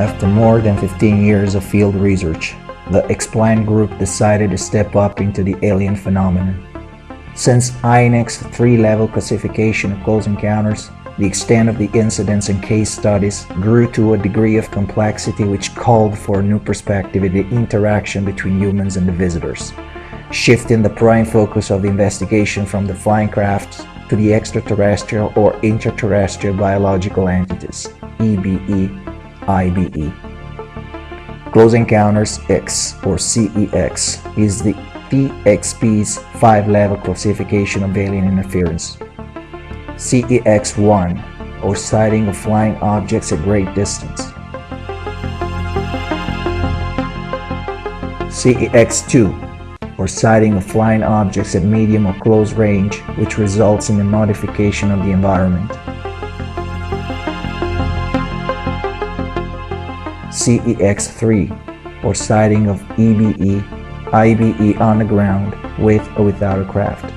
After more than 15 years of field research, the Explain group decided to step up into the alien phenomenon. Since INEC's three-level classification of close encounters, the extent of the incidents and case studies grew to a degree of complexity which called for a new perspective in the interaction between humans and the visitors, shifting the prime focus of the investigation from the flying crafts to the extraterrestrial or interterrestrial biological entities, EBE, IBE. Close Encounters X, or CEX, is the TXP's 5-level classification of alien interference. CEX-1, or Sighting of Flying Objects at Great Distance. CEX-2, or Sighting of Flying Objects at Medium or Close Range, which results in the modification of the environment. CEX-3, or Sighting of EBE, IBE on the ground, with or without a craft.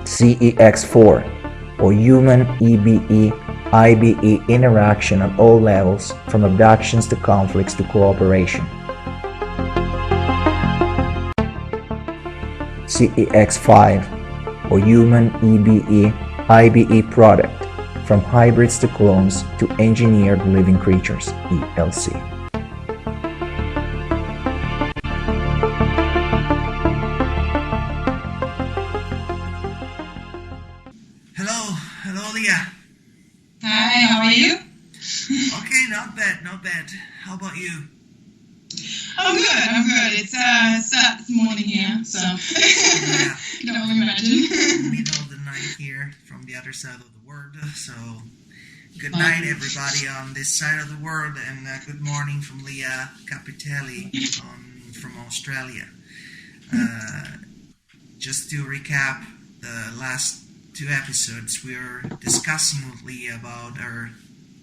CEX-4, or Human EBE, IBE interaction at all levels, from abductions to conflicts to cooperation. CEX-5, or Human EBE, IBE product, from hybrids to clones to engineered living creatures, ELC. Hello Lea. Hi, how are you? Okay, not bad. How about you? I'm good. It's this morning here, so Yeah. you can only imagine. Middle of the night here from the other side of the world, so good night everybody on this side of the world, and good morning from Lea Kapiteli from Australia. Just to recap the last two episodes, we were discussing with Lea about our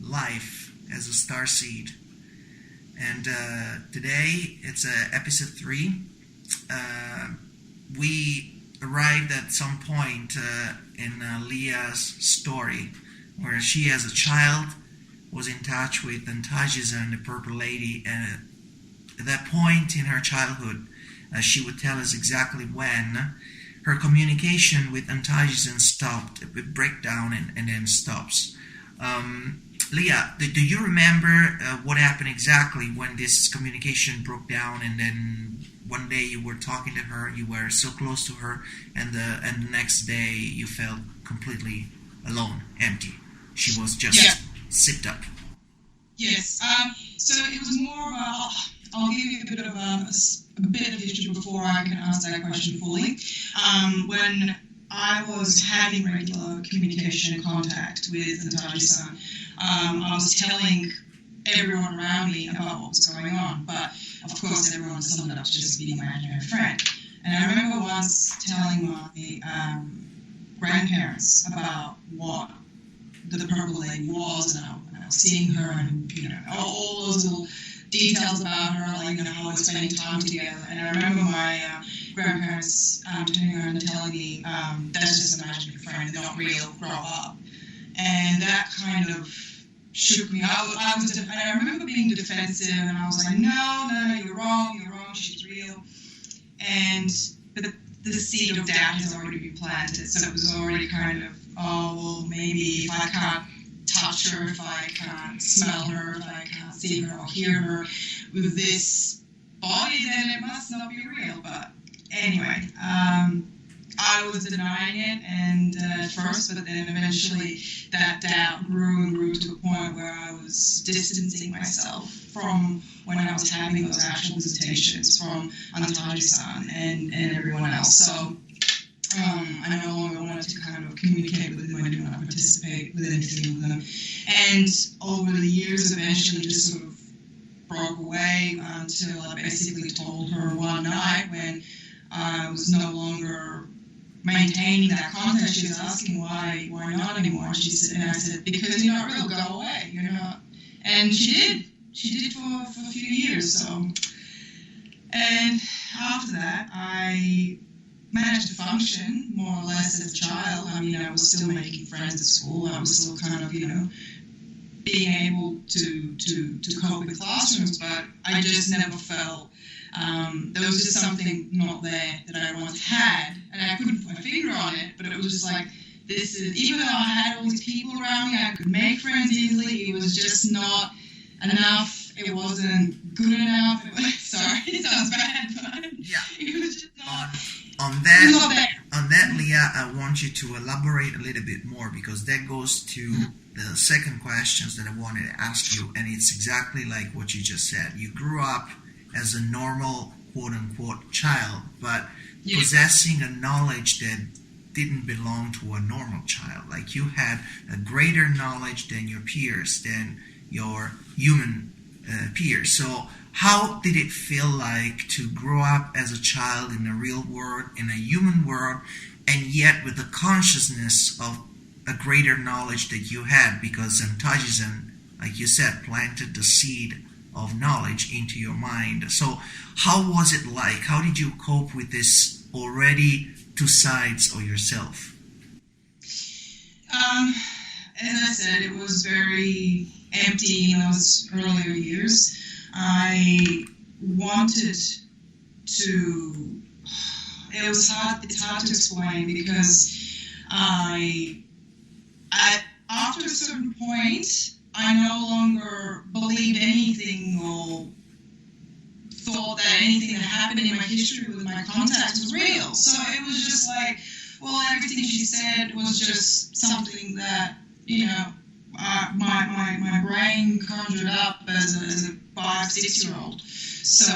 life as a starseed, and today it's episode 3. We arrived at some point in Lea's story where she, as a child, was in touch with Antajisan, the Purple Lady, and at that point in her childhood, she would tell us exactly when her communication with Antajisan stopped, it would break down and then stops. Lea, do you remember what happened exactly when this communication broke down, and then one day you were talking to her, you were so close to her, and the next day you felt completely alone, empty? She was just zipped up. Yes. So it was more of I'll give you a bit of history before I can answer that question fully. When I was having regular communication and contact with Antajisan, I was telling everyone around me about what was going on, but of course everyone summed it up to just being my imaginary friend. And I remember once telling my grandparents about what the Purple Lady was, and I was seeing her, and all those little details about her, like how we were spending time together. And I remember my grandparents turning around and telling me, "That's just an imaginary friend, they're not real, grow up." And that kind of shook me. And I remember being defensive, and I was like, "No, you're wrong, she's real." But the seed of doubt has already been planted, so it was already kind of, maybe if I can't touch her, if I can't smell her, if I can't see her or hear her with this body, then it must not be real. But anyway, I was denying it, and at first, but then eventually that doubt grew to a point where I was distancing myself from when I was having those actual visitations from Antajisan and everyone else. So I no longer wanted to kind of communicate with them. I did not participate with anything with them. And over the years, eventually just sort of broke away until I basically told her one night when I was no longer maintaining that contact. She was asking why not anymore. And I said, "Because you're not real, go away. You're not." And she did. She did for a few years. So, and after that, I managed to function more or less as a child. I mean, I was still making friends at school. I was still kind of, being able to cope with classrooms, but I just never felt there was just something not there that I once had, and I couldn't put my finger on it, but it was just like, this is, even though I had all these people around me, I could make friends easily, it was just not enough, it wasn't good enough, sorry, it sounds bad, but it was just not, on that, Leah, I want you to elaborate a little bit more, because that goes to the second questions that I wanted to ask you, and it's exactly like what you just said. You grew up as a normal, quote-unquote, child, but possessing a knowledge that didn't belong to a normal child. Like, you had a greater knowledge than your peers, than your human peers. So how did it feel like to grow up as a child in the real world, in a human world, and yet with the consciousness of a greater knowledge that you had? Because Antajisan, like you said, planted the seed of knowledge into your mind. So how was it like? How did you cope with this already two sides of yourself? As I said, it was very empty in those earlier years. I wanted to, it's hard to explain, because after a certain point, I no longer believed anything or thought that anything that happened in my history with my contacts was real. So it was just like, well, everything she said was just something that, my brain conjured up as a 5-6-year-old. So,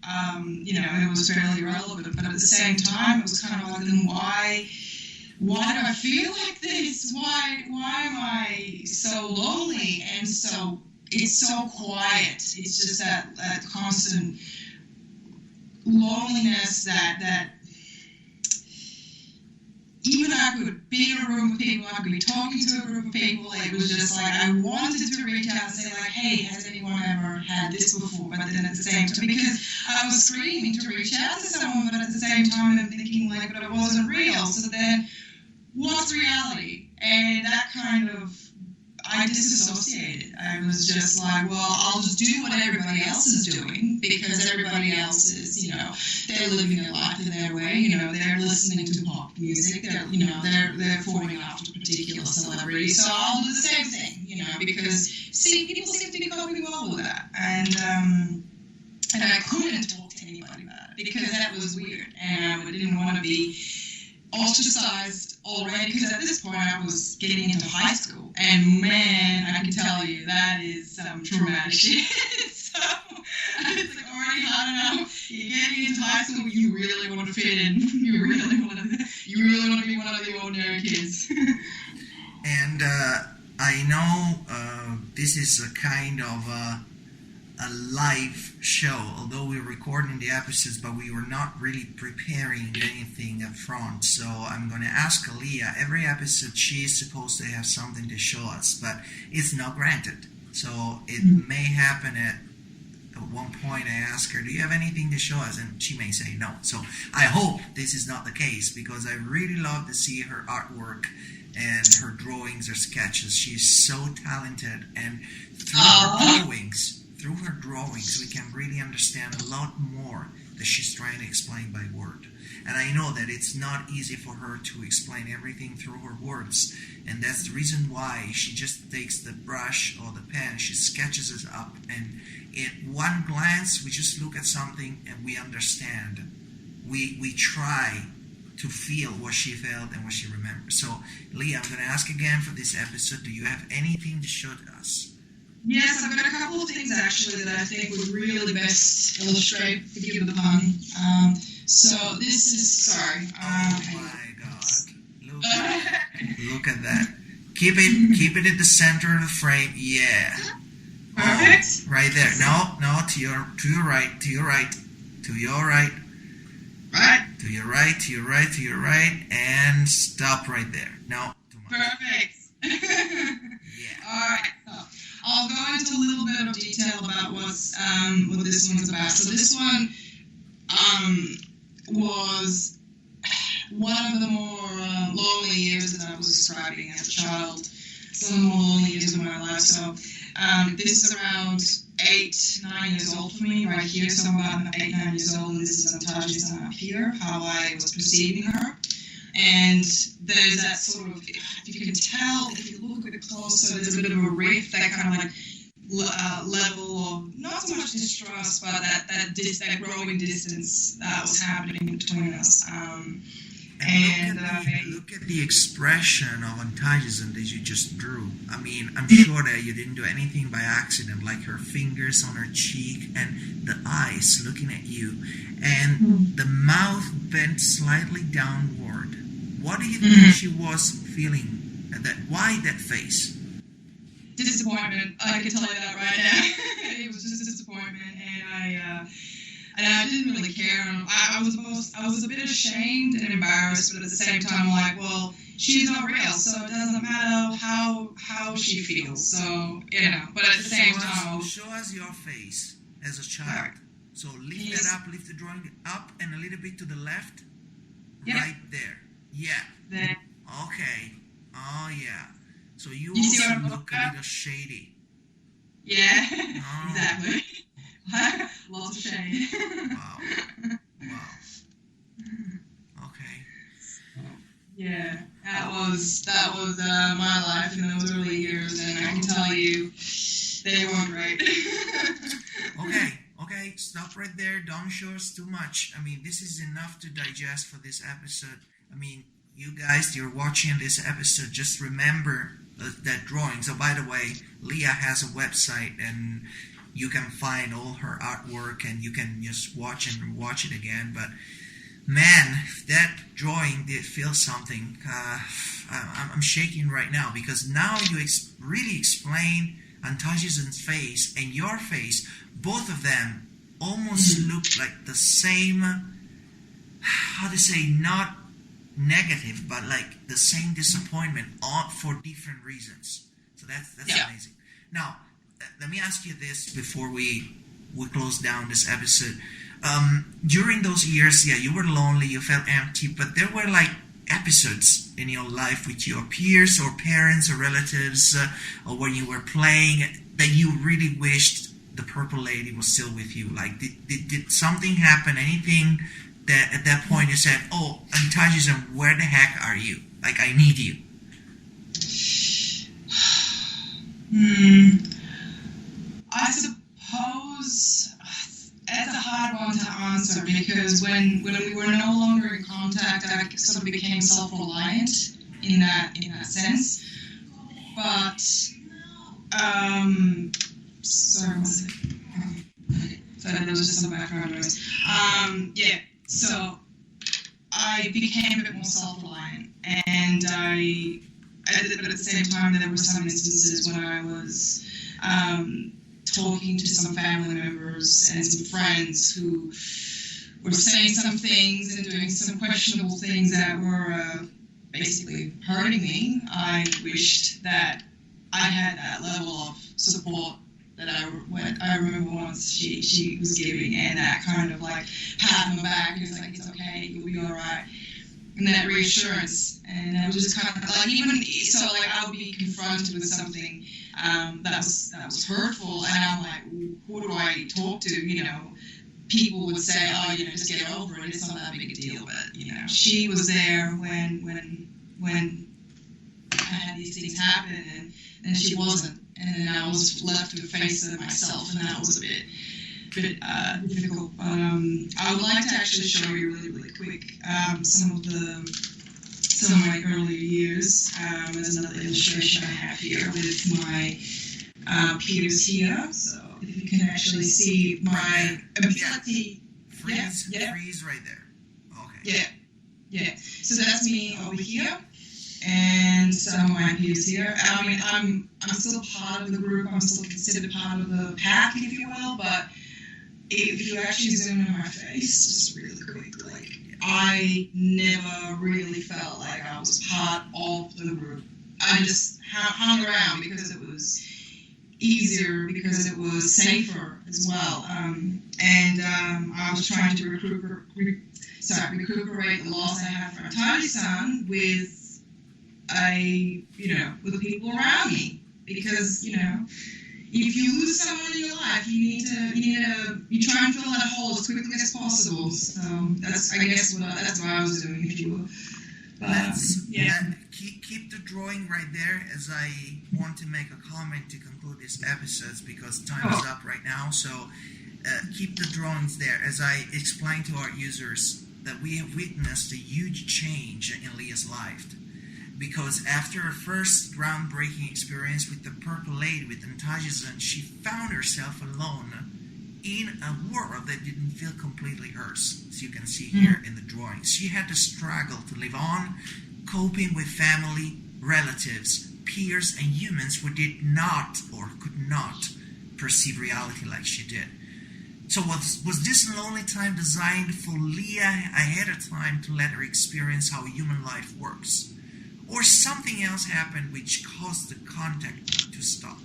it was fairly irrelevant. But at the same time, it was kind of like, then why do I feel like this? Why am I so lonely and it's so quiet? It's just that constant loneliness that even I could be in a room with people, I could be talking to a group of people, it was just like I wanted to reach out and say like, hey, has anyone ever had this before? But then at the same time, because I was screaming to reach out to someone, but at the same time I'm thinking like, but it wasn't real. So then what's reality? And that kind of, I disassociated. I was just like, well, I'll just do what everybody else is doing, because everybody else is, they're living their life in their way, they're listening to pop music, they're forming after a particular celebrity, so I'll do the same thing, because, people seem to be coping well with that, and I couldn't talk to anybody about it, because that was weird, and I didn't want to be ostracized already, because at this point I was getting into high school, and man, I can tell you that is some traumatic shit. So it's like already hard enough. You're getting into high school, you really want to fit in. You really want to be one of the ordinary kids. And I know this is a kind of a live show, although we're recording the episodes, but we were not really preparing anything up front. So I'm going to ask Leah, every episode she is supposed to have something to show us, but it's not granted. So it may happen at one point I ask her, do you have anything to show us? And she may say no. So I hope this is not the case, because I really love to see her artwork and her drawings or sketches. She's so talented, and through her drawings, we can really understand a lot more that she's trying to explain by word. And I know that it's not easy for her to explain everything through her words, and that's the reason why she just takes the brush or the pen, she sketches it up, and in one glance, we just look at something and we understand. We try to feel what she felt and what she remembers. So, Leah, I'm going to ask again for this episode, do you have anything to show to us? Yes, I've got a couple of things actually that I think would really best illustrate, forgive the pun. So this is, sorry. Oh my God. Look at that. Keep it at the center of the frame. Yeah. Perfect. Right there. No, to your right. Right. To your right, and stop right there. No. Perfect. Yeah. All right. So I'll go into a little bit of detail about what this one is about. So this one was one of the more lonely years that I was describing as a child. Some of the more lonely years of my life. So this is around 8-9 years old for me right here. So I'm about 8-9 years old, and this is Antajisan up here, how I was perceiving her. And there's that sort of, if you can tell, if you look a bit closer, there's a bit of a rift, that kind of like level of not so much distrust, but that growing distance that was happening between us. Look at the expression of Antajisan that you just drew. I mean, I'm sure that you didn't do anything by accident, like her fingers on her cheek and the eyes looking at you, and the mouth bent slightly downward. What do you think she was feeling? Why that face? Disappointment. I can tell you that right now. It was just disappointment, and I didn't really care. I was a bit ashamed and embarrassed, but at the same time, like, well, she's not real, so it doesn't matter how she feels. So but at the same time, show us your face as a child. So lift that up, lift the drawing up, and a little bit to the left. Yeah. Right there. Yeah. There. Okay. Oh yeah. So you also look a little shady. Yeah. Oh. Exactly. Lots of shade. Wow. Okay. Yeah, that was my life in those early years, and I can tell you, they weren't great. Okay, stop right there. Don't show us too much. I mean, this is enough to digest for this episode. I mean, you guys, you're watching this episode, just remember that drawing. So, by the way, Lea has a website, and you can find all her artwork, and you can just watch it again. But man, if that drawing did feel something, I'm shaking right now, because now you really explain Antajisan's face and your face. Both of them almost look like the same, how to say, not negative, but like the same disappointment, all for different reasons. So that's amazing. Now, let me ask you this before we close down this episode. During those years, you were lonely, you felt empty, but there were like episodes in your life with your peers or parents or relatives, or when you were playing, that you really wished the Purple Lady was still with you. Like, did something happen, anything that at that point you said, oh, Antajisan, where the heck are you? Like, I need you. I suppose that's a hard one to answer, because when we were no longer in contact, I sort of became self-reliant in that sense. But sorry, one second. So there was just some background noise. So I became a bit more self-reliant, and but at the same time, there were some instances when I was talking to some family members and some friends who were saying some things and doing some questionable things that were basically hurting me. I wished that I had that level of support that I remember once she was giving, and that kind of like pat on the back. It was like, it's okay, you'll be all right. And that reassurance, and it was just kind of like, even so, like I would be confronted with something that was hurtful, and I'm like, who do I talk to? People would say, oh, just get over it. It's not that big a deal. But she was there when I had these things happen, and she wasn't, and then I was left to face it myself, and that was a bit difficult. I would like to actually show you really, really quick some of my earlier years. There's another illustration I have here with my peers here. So if you can actually see my ability. Freeze right there. Okay. Yeah. So that's me over here, and some of my peers here. I mean, I'm still part of the group. I'm still considered part of the pack, if you will, but if you actually zoom in on my face, just really quick, like, I never really felt like I was part of the group. I just hung around because it was easier, because it was safer as well. And I was trying to recruit recuperate the loss I had from Antajisan with with the people around me. Because, if you lose someone in your life, you try and fill that hole as quickly as possible. So that's what I was doing, if you will. But, keep the drawing right there, as I want to make a comment to conclude this episode because time is up right now. So keep the drawings there, as I explained to our users that we have witnessed a huge change in Lea's life. Because after her first groundbreaking experience with the Purple Lady, with Antajisan, she found herself alone in a world that didn't feel completely hers, as you can see here in the drawings. She had to struggle to live on, coping with family, relatives, peers, and humans who did not or could not perceive reality like she did. So was this lonely time designed for Lea ahead of time to let her experience how human life works? Or something else happened which caused the contact to stop?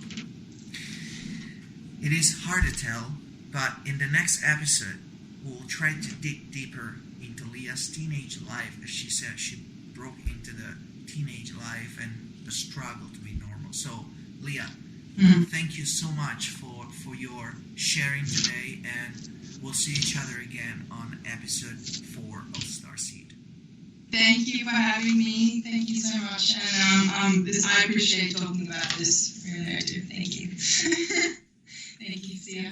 It is hard to tell, but in the next episode, we'll try to dig deeper into Lea's teenage life. As she said, she broke into the teenage life and the struggle to be normal. So, Lea, thank you so much for your sharing today, and we'll see each other again on episode 4 of Starseed. Thank you for having me. Thank you so much. And I appreciate talking about this. Really, I do. Thank you. Thank you. See ya.